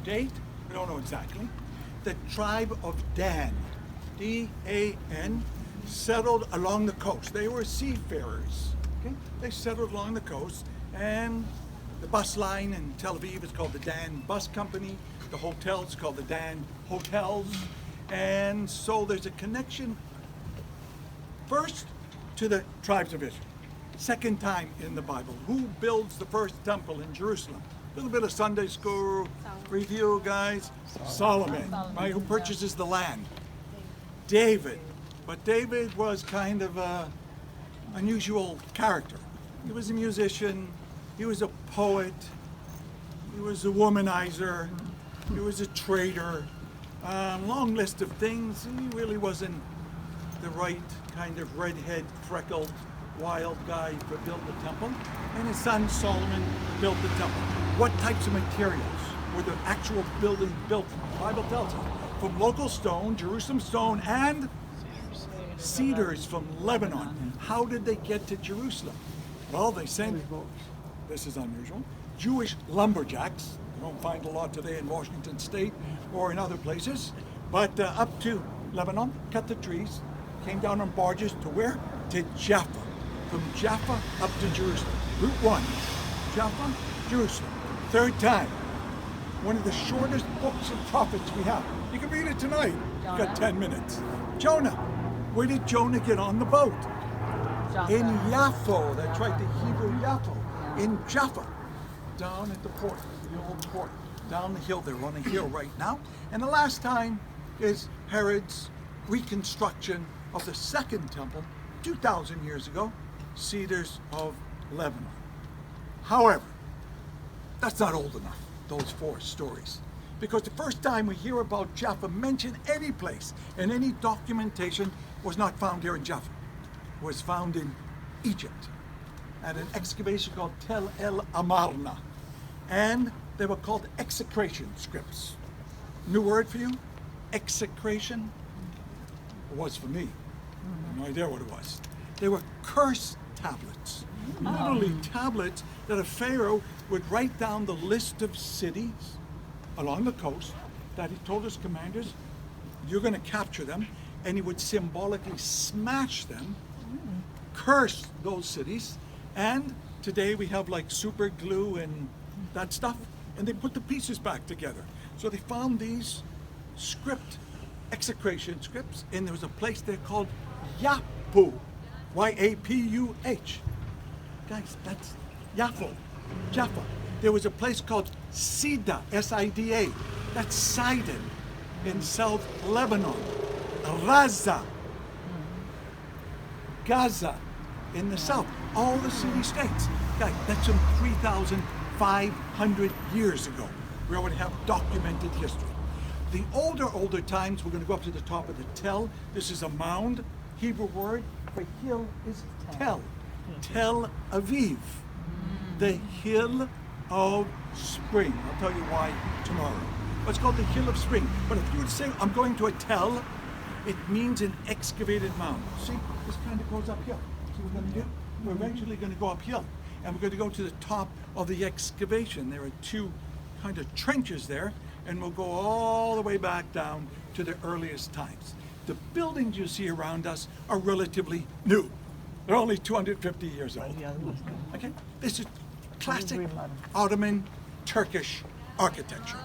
date, we don't know exactly. The tribe of Dan, D-A-N, settled along the coast. They were seafarers. Okay? They settled along the coast, and the bus line in Tel Aviv is called the Dan Bus Company. The hotel is called the Dan Hotels. And so there's a connection first to the tribes of Israel. Second time in the Bible. Who builds the first temple in Jerusalem? A little bit of Sunday school review, guys. Solomon, right? Who purchases the land? David. But David was kind of an unusual character. He was a musician. He was a poet. He was a womanizer. He was a traitor. Long list of things. He really wasn't the right kind of redhead, freckled, wild guy to build the temple. And his son Solomon built the temple. What types of materials were the actual building built from? The Bible tells us. From local stone, Jerusalem stone, and cedars from Lebanon. How did they get to Jerusalem? Well, they sent, this is unusual, Jewish lumberjacks. You don't find a lot today in Washington State or in other places, but up to Lebanon, cut the trees, came down on barges to where? To Jaffa. From Jaffa up to Jerusalem. Route 1, Jaffa, Jerusalem. Third time. One of the shortest books of prophets we have. You can read it tonight. You've got 10 minutes. Jonah. Where did Jonah get on the boat? Jaffa. In Yaffo. That's right, the Hebrew Yaffo. In Jaffa. Down at the port, the old port. Down the hill. They're on a hill right now. And the last time is Herod's reconstruction of the second temple 2,000 years ago, Cedars of Lebanon. However, that's not old enough, those 4 stories. Because the first time we hear about Jaffa mentioned any place and any documentation was not found here in Jaffa. It was found in Egypt at an excavation called Tel El Amarna. And they were called execration scripts. New word for you? Execration? It was for me. I have no idea what it was. They were curse tablets. Literally tablets that a pharaoh would write down the list of cities along the coast that he told his commanders, you're going to capture them, and he would symbolically smash them, curse those cities, and today we have like super glue and that stuff, and they put the pieces back together. So they found these execration scripts, and there was a place there called Yapu, Y-A-P-U-H. Guys, that's Yaffo, Jaffa. There was a place called Sida, S-I-D-A. That's Sidon in South Lebanon. Raza, Gaza in the south. All the city-states. Guys, that's from 3,500 years ago. We already have documented history. The older times, we're going to go up to the top of the Tel. This is a mound. Hebrew word for hill is Tel. Tel Aviv. The hill of spring. I'll tell you why tomorrow. It's called the hill of spring. But if you would say, I'm going to a Tel, it means an excavated mound. See, this kind of goes uphill. See what we're going to do? We're eventually going to go uphill. And we're going to go to the top of the excavation. There are 2 kind of trenches there. And we'll go all the way back down to the earliest times. The buildings you see around us are relatively new. They're only 250 years old. Okay? This is classic Ottoman Turkish architecture.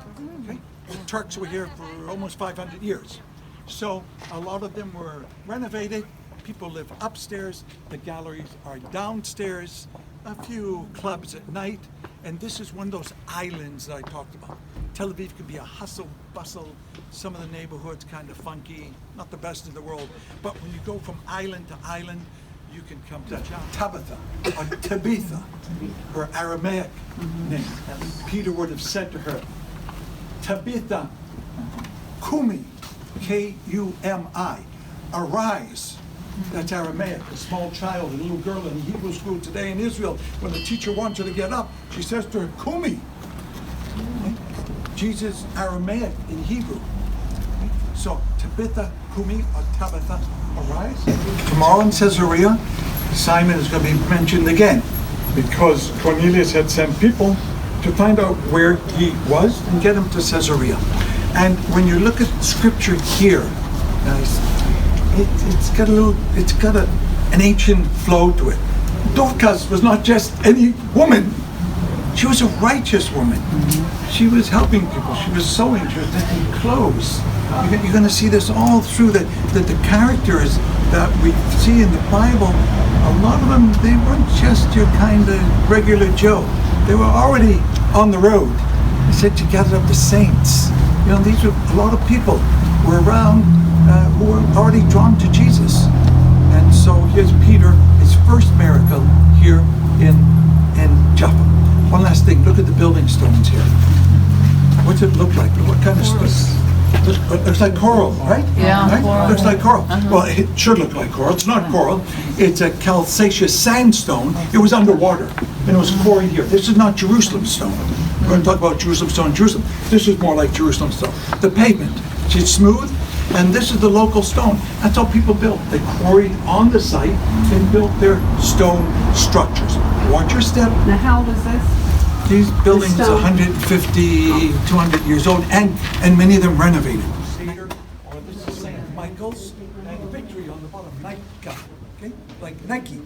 Okay? The Turks were here for almost 500 years. So a lot of them were renovated. People live upstairs. The galleries are downstairs. A few clubs at night. And this is one of those islands that I talked about. Tel Aviv can be a hustle, bustle. Some of the neighborhoods kind of funky, not the best in the world. But when you go from island to island, you can come to Tabitha, or Tabitha, her Aramaic name. Peter would have said to her, Tabitha, Kumi, K-U-M-I, arise. That's Aramaic. A small child, a little girl in Hebrew school today in Israel, when the teacher wants her to get up, she says to her, Kumi. Jesus, Aramaic in Hebrew. So, Tabitha, Kumi, or Tabitha, arise. Tomorrow in Caesarea, Simon is going to be mentioned again, because Cornelius had sent people to find out where he was and get him to Caesarea. And when you look at scripture here, guys, it's got an ancient flow to it. Dorcas was not just any woman. She was a righteous woman. She was helping people. She was sewing. She was making clothes. You're going to see this all through the characters that we see in the Bible. A lot of them, they weren't just your kind of regular Joe. They were already on the road. He said you gathered up the saints. You know, these were a lot of people were around who were already drawn to Jesus. And so here's Peter, his first miracle here in Joppa. One last thing, look at the building stones here. What's it look like? What kind of stones? Looks like coral, right? Yeah, right? coral. Looks like coral. Well, it should look like coral. It's not coral. It's a calcareous sandstone. It was underwater, and it was quarried here. This is not Jerusalem stone. We're going to talk about Jerusalem stone in Jerusalem. This is more like Jerusalem stone. The pavement, it's smooth, and this is the local stone. That's how people built. They quarried on the site and built their stone structures. Watch your step. Now, how old is this? These buildings stone. 150, 200 years old, and many of them renovated. Or this is St. Michael's, and victory on the bottom, Nike, okay? Like Nike,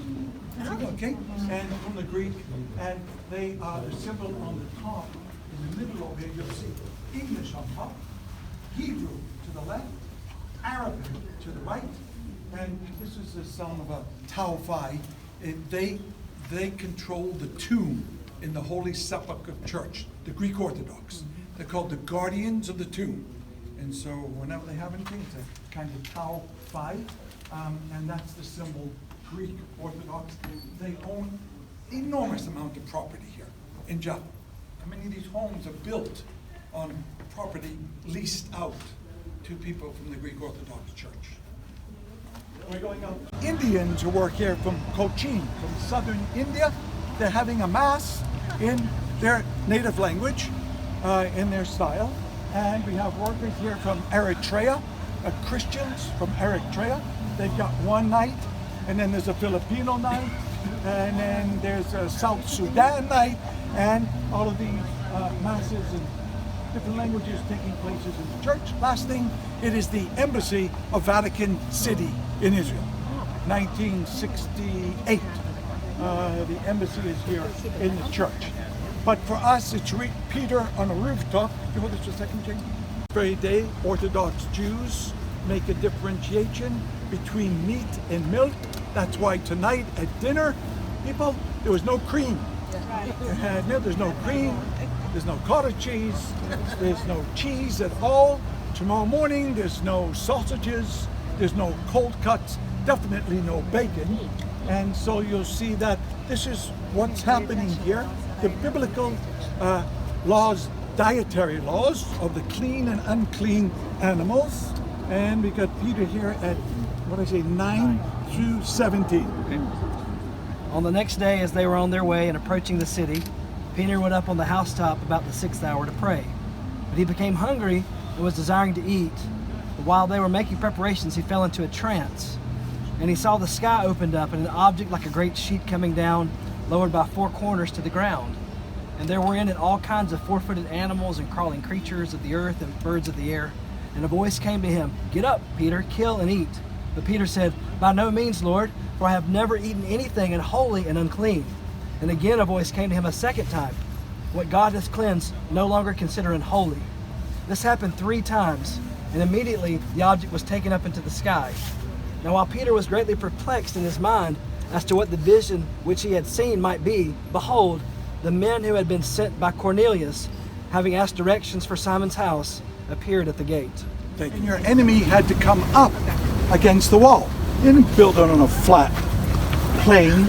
okay? And from the Greek, and they are the symbol on the top, in the middle of it, you'll see English on top, Hebrew to the left, Arabic to the right, and this is the sound of a Tau Phi. They control the tomb in the Holy Sepulchre Church, the Greek Orthodox. They're called the guardians of the tomb. And so whenever they have anything, it's a kind of Tau Phi, and that's the symbol Greek Orthodox. They own enormous amount of property here in Joppa. Many of these homes are built on property leased out to people from the Greek Orthodox Church. We're going out. Indians who work here from Cochin, from southern India, they're having a mass in their native language, in their style. And we have workers here from Eritrea, Christians from Eritrea. They've got one night, and then there's a Filipino night, and then there's a South Sudan night, and all of these masses in different languages taking places in the church. Last thing, it is the Embassy of Vatican City in Israel, 1968. The embassy is here in the church. But for us, it's Peter on a rooftop. You hold this for a second, Jane? Very day, Orthodox Jews make a differentiation between meat and milk. That's why tonight at dinner, people, there was no cream. There's no cream, there's no cottage cheese, there's no cheese at all. Tomorrow morning, there's no sausages, there's no cold cuts, definitely no bacon. And so you'll see that this is what's happening here. The biblical laws, dietary laws of the clean and unclean animals. And we got Peter here at, 9 through 17. On the next day, as they were on their way and approaching the city, Peter went up on the housetop about the 6th hour to pray. But he became hungry and was desiring to eat. But while they were making preparations, he fell into a trance. And he saw the sky opened up and an object like a great sheet coming down, lowered by 4 corners to the ground. And there were in it all kinds of 4-footed animals and crawling creatures of the earth and birds of the air. And a voice came to him, "Get up, Peter, kill and eat." But Peter said, "By no means, Lord, for I have never eaten anything unholy and unclean." And again a voice came to him a second time, "What God has cleansed, no longer consider unholy." This happened 3 times, and immediately the object was taken up into the sky. Now while Peter was greatly perplexed in his mind as to what the vision which he had seen might be, behold, the men who had been sent by Cornelius, having asked directions for Simon's house, appeared at the gate. And your enemy had to come up against the wall. You didn't build it on a flat plane.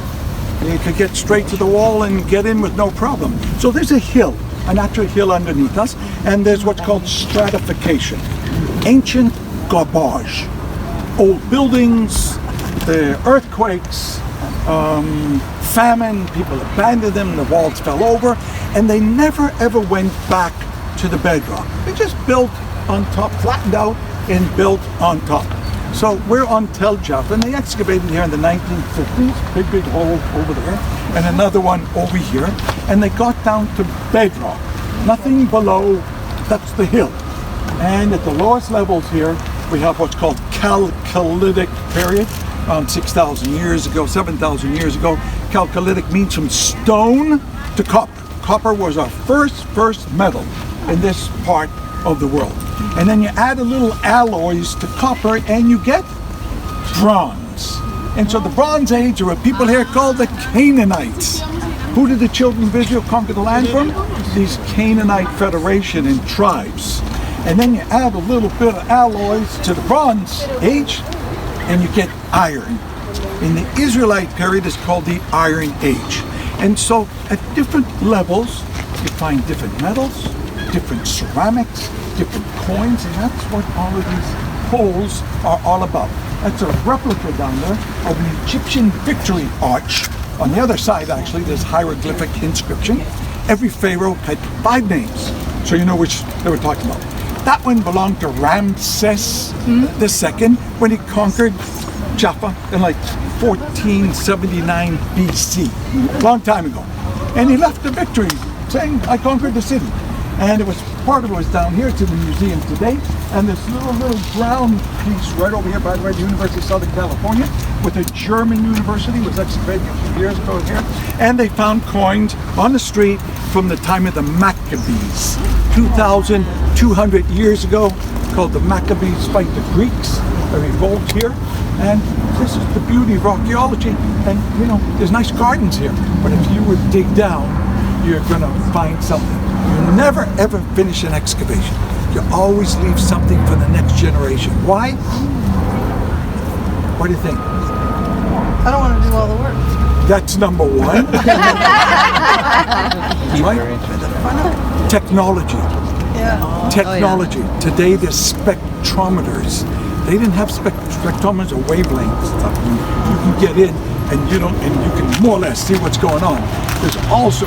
You could get straight to the wall and get in with no problem. So there's a hill, a natural hill underneath us, and there's what's called stratification. Ancient garbage. Old buildings, the earthquakes, famine, people abandoned them, the walls fell over, and they never ever went back to the bedrock. They just built on top, flattened out, and built on top. So we're on Tel Jaffa, and they excavated here in the 1950s, big hole over there, and another one over here, and they got down to bedrock. Nothing below, that's the hill. And at the lowest levels here, we have what's called Chalcolithic period, around 6,000 years ago, 7,000 years ago. Chalcolithic means from stone to copper. Copper was our first metal in this part of the world. And then you add a little alloys to copper and you get bronze. And so the Bronze Age, there are people here called the Canaanites. Who did the children of Israel conquer the land from? These Canaanite federation and tribes. And then you add a little bit of alloys to the Bronze Age and you get iron. In the Israelite period, it's called the Iron Age. And so at different levels, you find different metals, different ceramics, different coins, and that's what all of these holes are all about. That's a replica down there of an Egyptian victory arch. On the other side, actually, there's hieroglyphic inscription. Every pharaoh had 5 names, so you know which they were talking about. That one belonged to Ramses II when he conquered Jaffa in like 1479 BC, long time ago. And he left the victory saying, I conquered the city. And it was part of it was down here to the museum today. And this little brown piece right over here, by the way, the University of Southern California, with a German university, was excavated a few years ago here. And they found coins on the street from the time of the Maccabees, 2,200 years ago, called the Maccabees fight the Greeks, a revolt here. And this is the beauty of archaeology. And you know, there's nice gardens here, but if you would dig down, you're gonna find something. You never ever finish an excavation. You always leave something for the next generation. Why? What do you think? I don't want to do all the work. That's number one. Right? Technology. Yeah. Technology. Today there's spectrometers. They didn't have spectrometers or wavelengths. You can get in and you can more or less see what's going on. There's also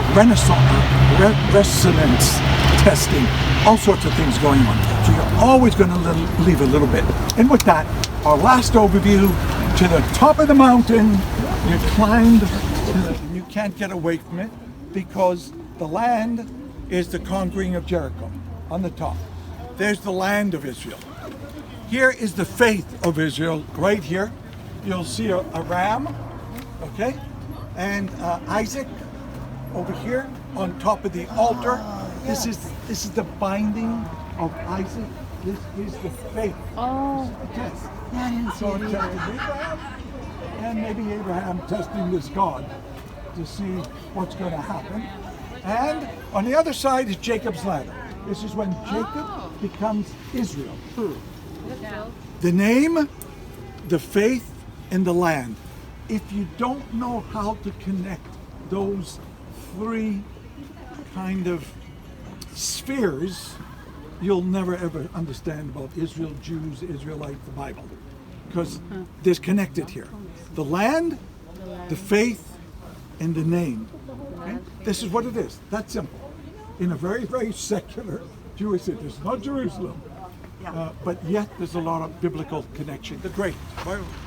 resonance testing, all sorts of things going on. So you're always going to leave a little bit. And with that, our last overview to the top of the mountain. You climbed, and you can't get away from it because the land is the conquering of Jericho on the top. There's the land of Israel. Here is the faith of Israel right here. You'll see a ram, okay? And Isaac over here on top of the altar. This is the binding of Isaac. This is the faith. Oh, Yes. yeah, I didn't see So it it either. tested Abraham, and maybe Abraham testing this God to see what's going to happen. And on the other side is Jacob's ladder. This is when Jacob becomes Israel. The name, the faith, and the land. If you don't know how to connect those 3 kind of spheres, you'll never ever understand about Israel, Jews, Israelites, the Bible. Because there's connected here. The land, the faith, and the name. Okay? This is what it is. That's simple. In a very, very secular Jewish city. It's not Jerusalem. But yet there's a lot of biblical connection. The great.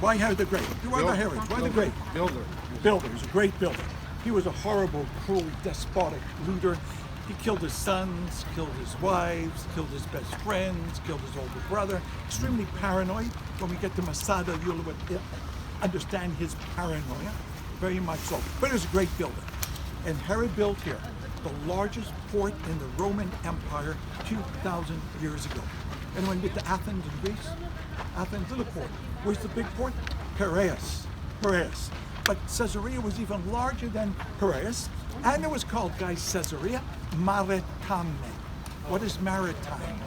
Why the great? Who are the Herods? Why the great? Builder. Builder. He was a great builder. He was a horrible, cruel, despotic leader. He killed his sons, killed his wives, killed his best friends, killed his older brother. Extremely paranoid. When we get to Masada, you'll understand his paranoia. Very much so. But he was a great builder. And Herod built here the largest port in the Roman Empire 2,000 years ago. And when we get to Athens in Greece, Athens is a port. Where's the big port? Piraeus. Piraeus. But Caesarea was even larger than Piraeus. And it was called, guys, Caesarea Maritime. What is maritime?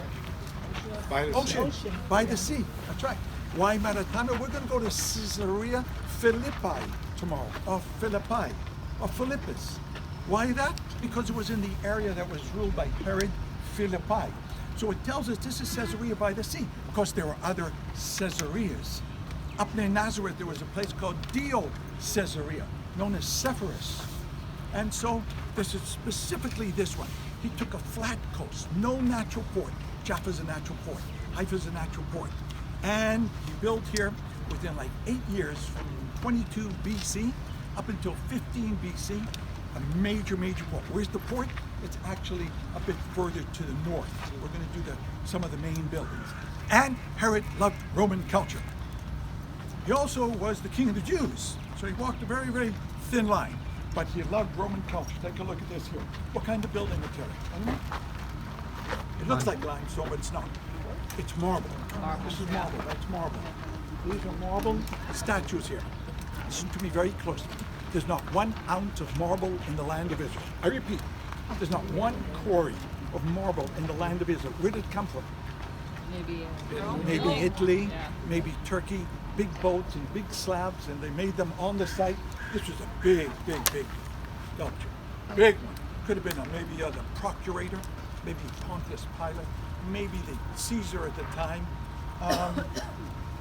By the sea. Ocean. By the sea. That's right. Why Maritime? We're going to go to Caesarea Philippi tomorrow. Or Philippi. Or Philippus. Why that? Because it was in the area that was ruled by Herod Philippi. So it tells us this is Caesarea by the sea. Of course, there were other Caesareas. Up near Nazareth, there was a place called Dio Caesarea, known as Sepphoris. And so this is specifically this one. He took a flat coast, no natural port. Jaffa's a natural port. Haifa's a natural port. And he built here within like 8 years, from 22 BC up until 15 BC, a major port. Where's the port? It's actually a bit further to the north. We're going to do some of the main buildings. And Herod loved Roman culture. He also was the king of the Jews, so he walked a very thin line, but he loved Roman culture. Take a look at this here. What kind of building material? It looks like limestone, but it's not. It's marble. This is marble. That's marble. These are marble statues here. Listen to me very closely. There's not 1 ounce of marble in the land of Israel. I repeat, there's not 1 quarry of marble in the land of Israel. Where did it come from? Maybe Italy, maybe Turkey. Big boats and big slabs, and they made them on the site. This was a big sculpture. Big one. Could have been maybe the procurator, maybe Pontius Pilate, maybe the Caesar at the time.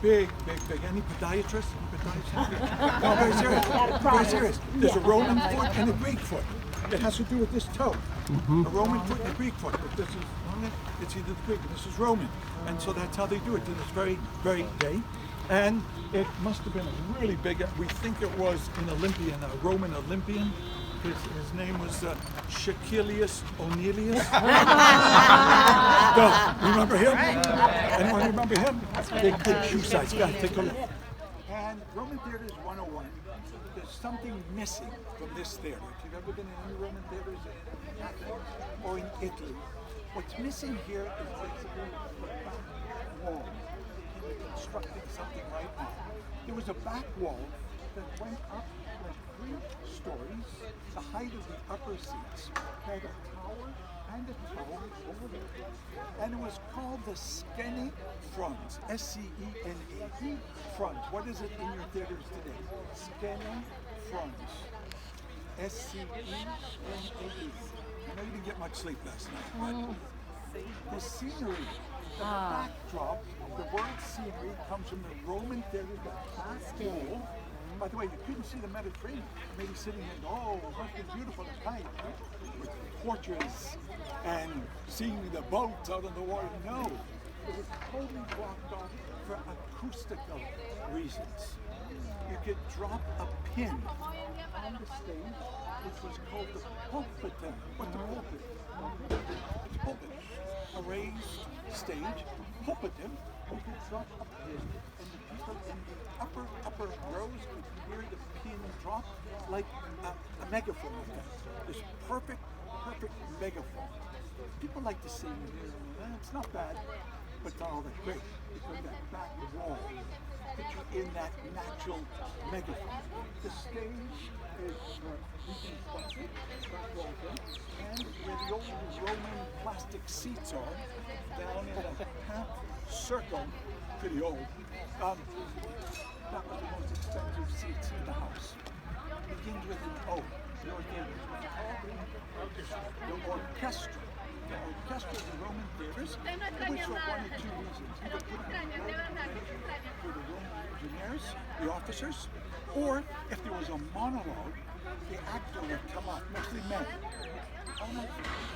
Big. Any podiatrists? No, very serious. Very serious. There's a Roman foot and a Greek foot. It has to do with this toe. A Roman foot and a Greek foot. But this is it's either the Greek or this is Roman. And so that's how they do it. And it's very big. And it must have been a really big, we think it was an Olympian, a Roman Olympian. His name was Shaquilius O'Neilius. Remember him? Anyone remember him? Big shoe size guy. Take a look. And Roman Theaters 101, there's something missing from this theater. If you've ever been in any Roman theaters in Athens or in Italy, what's missing here is basically the back wall. They're constructing something right now. There was a back wall that went up like 3 stories, the height of the upper seats, had a tower and a tower over there. And it was called the Scene Front, S-C-E-N-A-E Front. What is it in your theaters today? Scene Front, S-C-E-N-A-E. I know you didn't get much sleep last night, but the scenery, the backdrop, the word scenery comes from the Roman theater, the back wall. By the way, you couldn't see the Mediterranean. Maybe sitting in, it must be beautiful at night, with torches and seeing the boats out on the water. No, it was totally blocked off for acoustical reasons. You could drop a pin on the stage, which was called the pulpitum. What's the pulpit? It's a pulpit. A raised stage, pulpitum. You could drop a pin, and the people in the upper rows could hear the pin drop like a megaphone effect. This perfect megaphone. People like to sing, it's not bad, but it's not all that great. Because that back wall puts you in that natural megaphone. The stage is reconstructed, and where the old Roman plastic seats are, down in a half circle, pretty old. That was the most expensive seats in the house. It begins with an O. The orchestra. The orchestra of the Roman theaters, which for 1 or 2 reasons. Either put them for the Roman legionnaires, the officers, or if there was a monologue, the actor would come up, mostly men.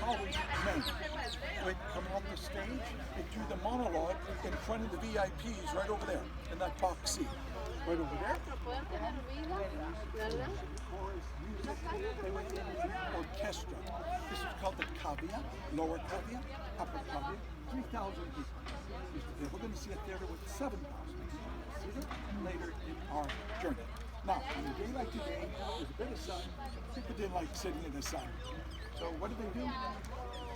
Always men would come off the stage and do the monologue in front of the VIPs right over there, in that box seat. Right over there. Chorus music, they went in the orchestra. This is called the cavea, lower cavea, upper cavea, 3,000 people. We're going to see a theater with 7,000 people. See that later in our journey. Now, on a day like today, there's a bit of sun. People didn't like sitting in the sun. So what do?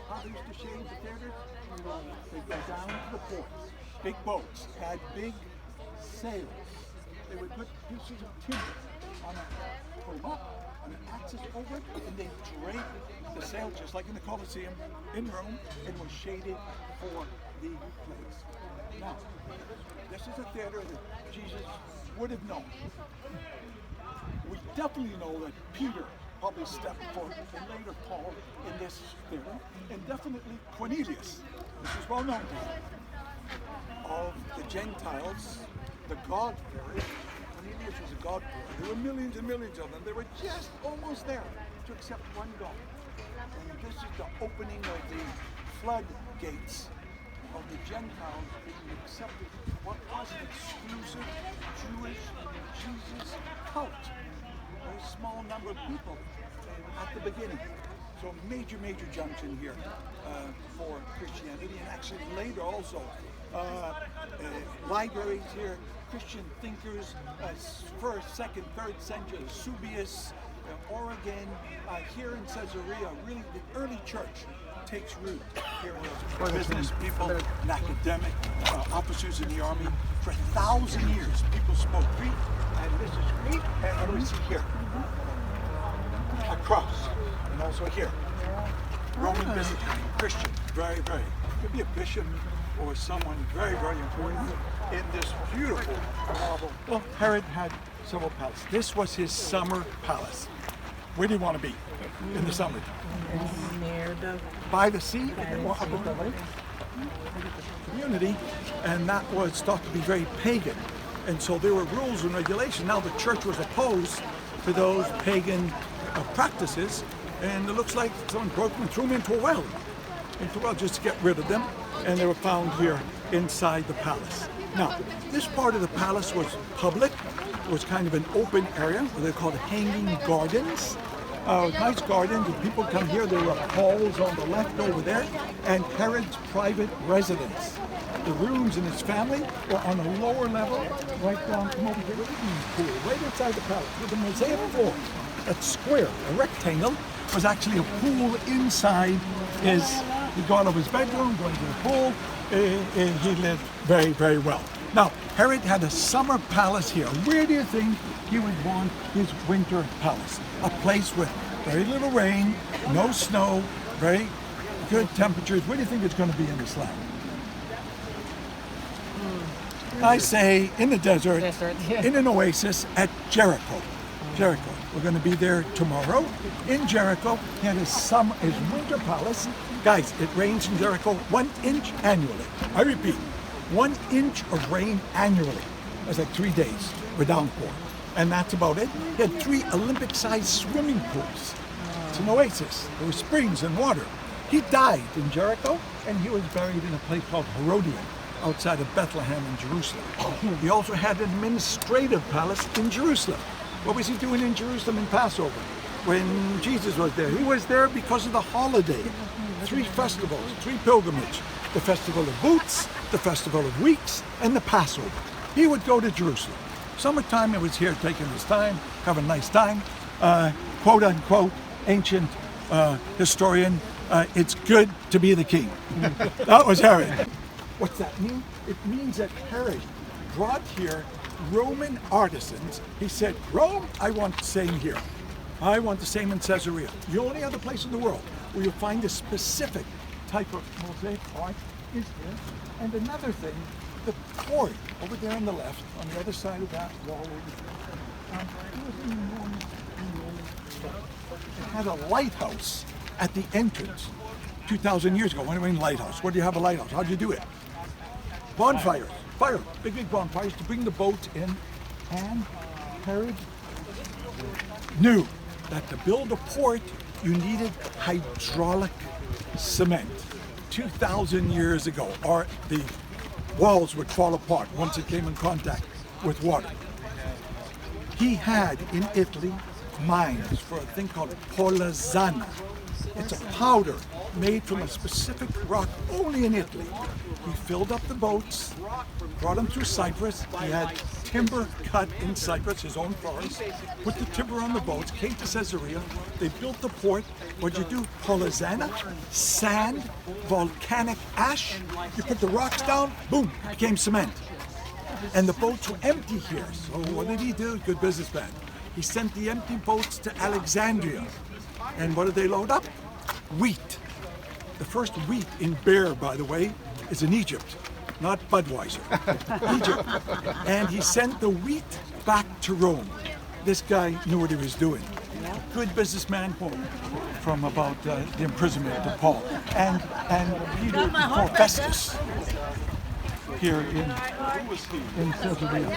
How they used to shade the theater? They go down to the ports. Big boats had big sails. They would put pieces of timber on an axis over it, and they drape the sail just like in the Colosseum in Rome, and was shaded for the place. Now, this is a theater that Jesus would have known. We definitely know that Peter probably stepped foot, and later Paul, in this theater, and definitely Cornelius. This is well known to him. Of the Gentiles, the God-fearers, Cornelius was a God-fearer. There were millions and millions of them. They were just almost there to accept one God. And this is the opening of the floodgates of the Gentiles being accepted what was an exclusive Jewish Jesus cult. A very small number of people at the beginning. So major junction here for Christianity, and actually later also libraries here, Christian thinkers, first, second, third century, Eusebius, Origen, here in Caesarea, really the early church takes root here in those business people and academic officers in the army. For 1,000 years, people spoke Greek, and this is Greek, and what do we see here? A cross, and also here. Roman Byzantine, Christian, very. Could be a bishop or someone very important in this beautiful marble. Well, Herod had several palaces. This was his summer palace. Where do you want to be in the summer? By the sea, or up at the lake. Community, and that was thought to be very pagan. And so there were rules and regulations. Now the church was opposed to those pagan practices, and it looks like someone broke them and threw them into a well just to get rid of them, and they were found here inside the palace. Now, this part of the palace was public. It was kind of an open area, what they called hanging gardens. Nice gardens, and people come here. There were halls on the left over there, and Herod's private residence. The rooms in his family were on a lower level, right down, come over here, pool, right inside the palace, with a mosaic floor. That square, a rectangle, was actually a pool inside he got out of his bedroom, going to the pool, he lived very well. Now, Herod had a summer palace here. Where do you think he would want his winter palace? A place with very little rain, no snow, very good temperatures. Where do you think it's going to be in this land? I say in the desert, in an oasis at Jericho. Jericho. We're going to be there tomorrow in Jericho. He had his winter palace. Guys, it rains in Jericho 1 inch annually. I repeat, 1 inch of rain annually. That's like 3 days with downpour. And that's about it. He had 3 Olympic-sized swimming pools. It's an oasis. There were springs and water. He died in Jericho, and he was buried in a place called Herodion, outside of Bethlehem in Jerusalem. He also had an administrative palace in Jerusalem. What was he doing in Jerusalem in Passover? When Jesus was there. He was there because of the holiday. 3 festivals, 3 pilgrimages. The Festival of Booths, the Festival of Weeks, and the Passover. He would go to Jerusalem. Summertime, he was here taking his time, having a nice time. Quote unquote, ancient historian, it's good to be the king. That was Herod. What's that mean? It means that Herod brought here Roman artisans. He said, Rome, I want the same here. I want the same in Caesarea. The only other place in the world where you'll find a specific type of mosaic art is here. And another thing, the port over there on the left, on the other side of that wall over there, it had a lighthouse at the entrance 2,000 years ago. What do you mean lighthouse? What do you have a lighthouse? How do you do it? Bonfires. Fire. Big bonfires to bring the boats in. And Herod knew that to build a port, you needed hydraulic cement. 2,000 years ago, or the walls would fall apart once it came in contact with water. He had in Italy mines for a thing called pozzolana. It's a powder made from a specific rock only in Italy. He filled up the boats, brought them through Cyprus. He had timber cut in Cyprus, his own forest, put the timber on the boats, came to Caesarea. They built the port. What'd you do? Pozzolana, sand, volcanic ash. You put the rocks down, boom, it became cement. And the boats were empty here. So what did he do? Good businessman. He sent the empty boats to Alexandria. And what did they load up? Wheat. The first wheat in beer, by the way, is in Egypt, not Budweiser. Egypt. And he sent the wheat back to Rome. This guy knew what he was doing. Good businessman from about the imprisonment of Paul. And Peter before Festus here in Caesarea.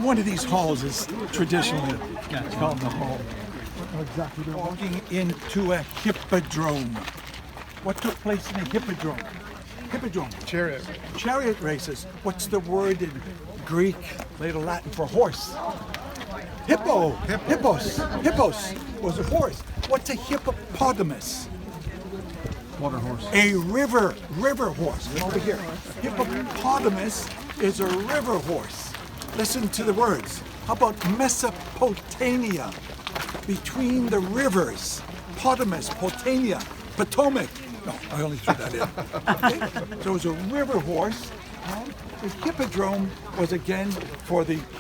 One of these halls is traditionally called the hall. Exactly. They're walking into a hippodrome. What took place in a hippodrome? Hippodrome. Chariot. Races. What's the word in Greek, later Latin for horse? Hippo. Hippos was a horse. What's a hippopotamus? Water horse. A river horse. Come over here. Hippopotamus is a river horse. Listen to the words. How about Mesopotamia? Between the rivers. Potamus, Potania, Potomac. No, I only threw that in. Okay? So it was a river horse. And the hippodrome was again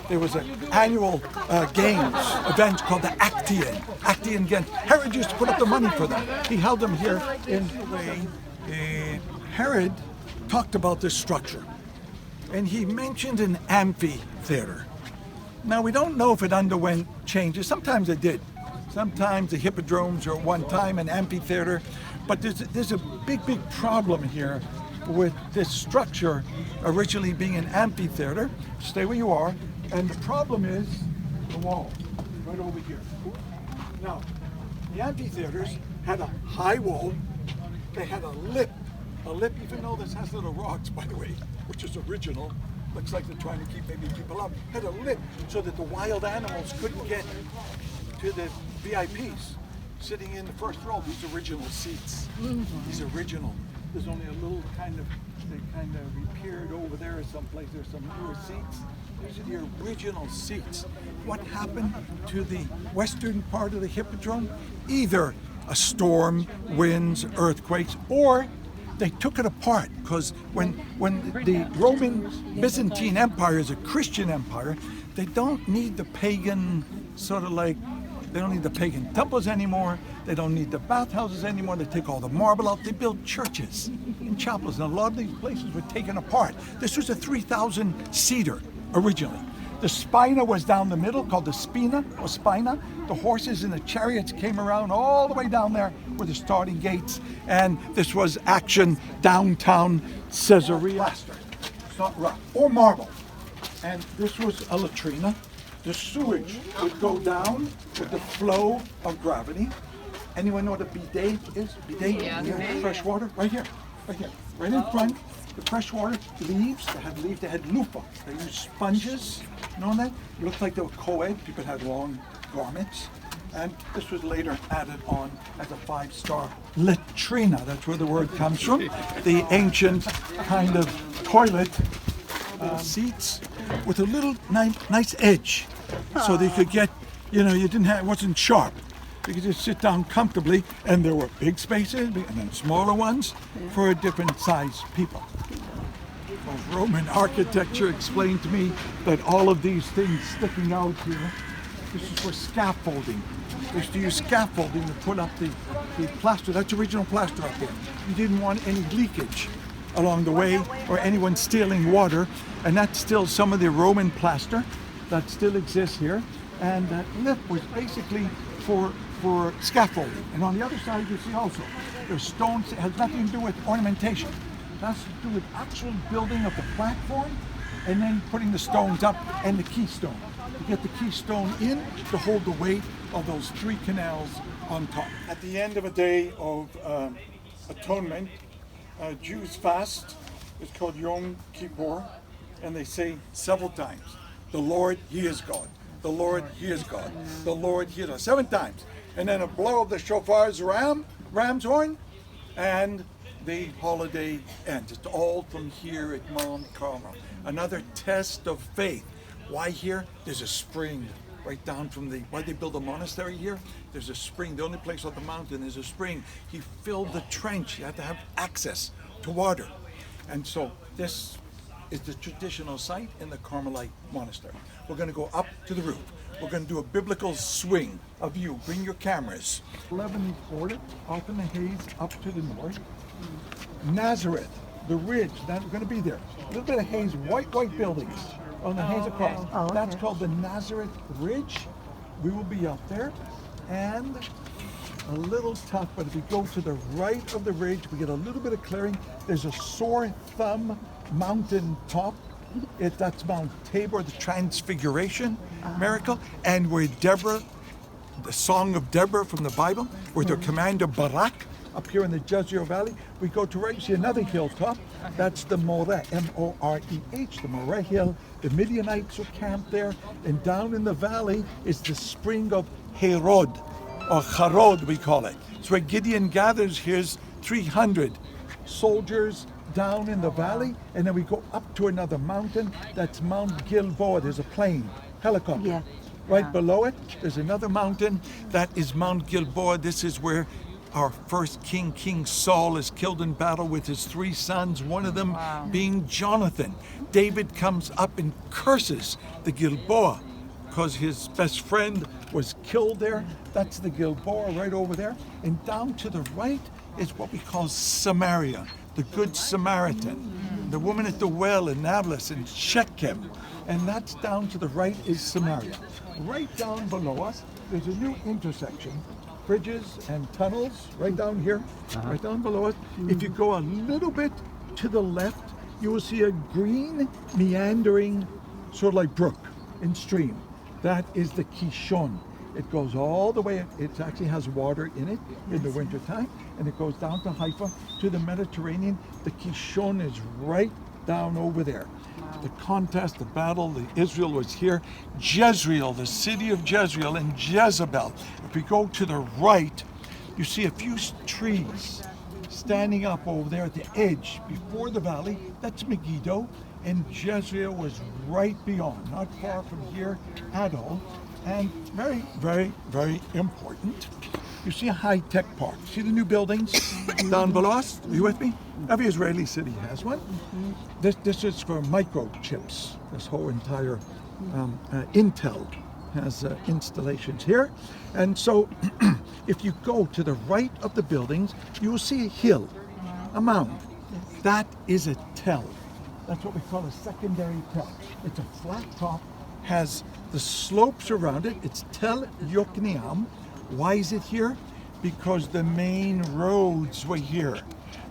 there was an annual games event called the Actian Games. Herod used to put up the money for them. He held them here in the way. Herod talked about this structure, and he mentioned an amphitheater. Now we don't know if it underwent changes. Sometimes it did. Sometimes the hippodromes are at one time an amphitheater, but there's a big problem here with this structure originally being an amphitheater. Stay where you are. And the problem is the wall, right over here. Now, the amphitheaters had a high wall. They had a lip, even though this has little rocks, by the way, which is original. Looks like they're trying to keep maybe people up. Had a lip so that the wild animals couldn't get to the VIPs sitting in the first row. These original seats. These original. There's only a little they kind of repaired over there someplace. There's some newer seats. These are the original seats. What happened to the western part of the hippodrome? Either a storm, winds, earthquakes, or they took it apart, because when the Roman Byzantine Empire is a Christian empire, they don't need the pagan they don't need the pagan temples anymore. They don't need the bathhouses anymore. They take all the marble out. They build churches and chapels, and a lot of these places were taken apart. This was a 3,000-seater originally. The spina was down the middle, called the spina or spina. The horses and the chariots came around all the way down there were the starting gates, and this was action downtown Caesarea. It's not rock or marble. And this was a latrina. The sewage would go down with the flow of gravity. Anyone know what a bidet is? Bidet? Yeah. Fresh water? Right here. Right in front. The fresh water leaves. They had loofah. They used sponges. You know that? It looked like they were co-ed. People had long garments. And this was later added on as a 5-star latrina. That's where the word comes from. The ancient kind of toilet seats with a little nice edge, so that you could get, it wasn't sharp. You could just sit down comfortably, and there were big spaces and then smaller ones for different sized people. Well, Roman architecture explained to me that all of these things sticking out here, this is for scaffolding. They used to use scaffolding to put up the plaster. That's original plaster up there. You didn't want any leakage along the way or anyone stealing water, and that's still some of the Roman plaster that still exists here. And that lip was basically for scaffolding. And on the other side you see also there's stones. It has nothing to do with ornamentation. It has to do with actual building of the platform and then putting the stones up and the keystone. To get the keystone in to hold the weight of those 3 canals on top. At the end of a day of atonement, Jews fast. It's called Yom Kippur, and they say several times, "The Lord, He is God. The Lord, He is God. The Lord, He is God." 7 times, and then a blow of the shofar's ram's horn, and the holiday ends. It's all from here at Mount Carmel. Another test of faith. Why here? There's a spring right down from why they build a monastery here. There's a spring. The only place on the mountain is a spring. He filled the trench. You had to have access to water. And so this is the traditional site in the Carmelite monastery. We're going to go up to the roof. We're going to do a biblical swing of view. Bring your cameras. Lebanon border, off in the haze, up to the north. Nazareth, the ridge, that's going to be there. A little bit of haze, white buildings on the haze across. Oh, okay. That's called the Nazareth Ridge. We will be up there. And a little tough, but if we go to the right of the ridge, we get a little bit of clearing. There's a Sore Thumb mountain top. That's Mount Tabor, the Transfiguration miracle. And where Deborah, the Song of Deborah from the Bible, where the commander Barak, up here in the Jezreel Valley, we go to right, you see another hilltop. That's the Moreh, M-O-R-E-H, the Moreh Hill. The Midianites were camped there. And down in the valley is the spring of Herod, or Harod we call it. It's where Gideon gathers his 300 soldiers down in the valley, and then we go up to another mountain. That's Mount Gilboa. There's a plane, helicopter. Yeah. Right below it, there's another mountain. That is Mount Gilboa. This is where our first king, King Saul, is killed in battle with his 3 sons, one of them being Jonathan. David comes up and curses the Gilboa because his best friend was killed there. That's the Gilboa right over there. And down to the right is what we call Samaria, the Good Samaritan, the woman at the well in Nablus and Shechem. And that's down to the right is Samaria. Right down below us, there's a new intersection, bridges and tunnels, right down here, right down below us. If you go a little bit to the left, you will see a green, meandering, sort of like brook and stream. That is the Kishon. It goes all the way, it actually has water in it in the wintertime, and it goes down to Haifa, to the Mediterranean. The Kishon is right down over there. The contest, the battle, the Israel was here. Jezreel, the city of Jezreel, and Jezebel. If we go to the right, you see a few trees standing up over there at the edge before the valley. That's Megiddo, and Jezreel was right beyond, not far from here at all. And very, very, very important, you see a high-tech park. See the new buildings down below us? Are you with me? Every Israeli city has one. This is for microchips. This whole entire Intel has installations here. And so if you go to the right of the buildings, you will see a hill, a mound. That is a tell. That's what we call a secondary tell. It's a flat top, has the slopes around it. It's Tel Yokneam. Why is it here? Because the main roads were here.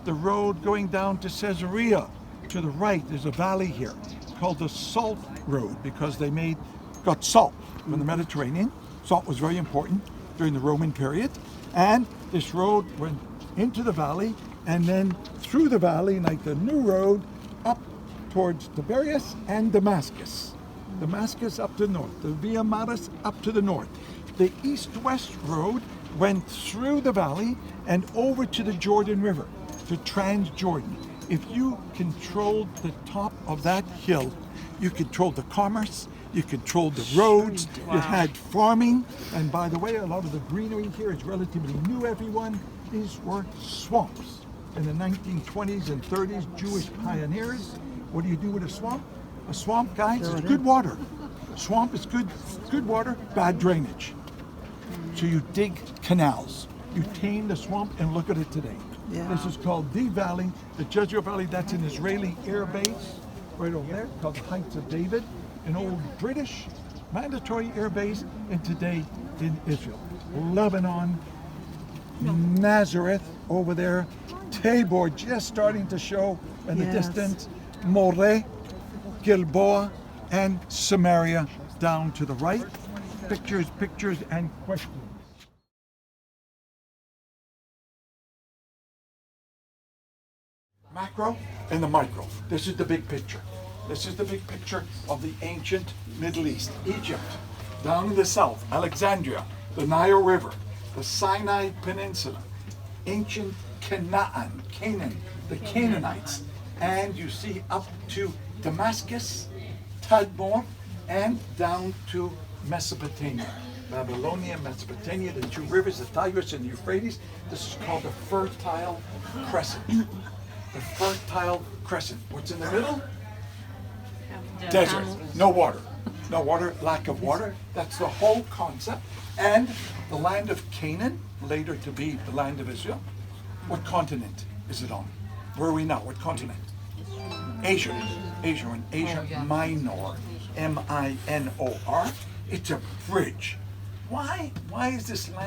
The road going down to Caesarea, to the right, there's a valley here called the Salt Road, because they got salt from the Mediterranean. Salt was very important during the Roman period. And this road went into the valley and then through the valley, like the new road, up towards Tiberias and Damascus. Damascus up to the north, the Via Maris up to the north. The east-west road went through the valley and over to the Jordan River, to Transjordan. If you controlled the top of that hill, you controlled the commerce, you controlled the roads, you had farming, and by the way, a lot of the greenery here is relatively new, everyone. These were swamps. In the 1920s and 30s, Jewish pioneers, what do you do with a swamp? A swamp, guys, is good water. Swamp is good water, bad drainage. So you dig canals. You tame the swamp, and look at it today. Yeah. This is called the Valley, the Jezreel Valley. That's an Israeli air base right over there called the Heights of David, an old British mandatory air base, and today in Israel. Lebanon, Nazareth over there, Tabor just starting to show in the distance, Moreh, Gilboa, and Samaria down to the right. Pictures, and questions. Macro and the micro. This is the big picture. This is the big picture of the ancient Middle East. Egypt, down in the south, Alexandria, the Nile River, the Sinai Peninsula, ancient Canaan, the Canaanites, and you see up to Damascus, Tadmor, and down to Mesopotamia. Babylonia, Mesopotamia, the two rivers, the Tigris and the Euphrates. This is called the Fertile Crescent. The Fertile Crescent. What's in the middle? Desert. No water. No water, lack of water. That's the whole concept. And the land of Canaan, later to be the land of Israel. What continent is it on? Where are we now? What continent? Asia. And Asia Minor. M-I-N-O-R. It's a bridge. Why is this land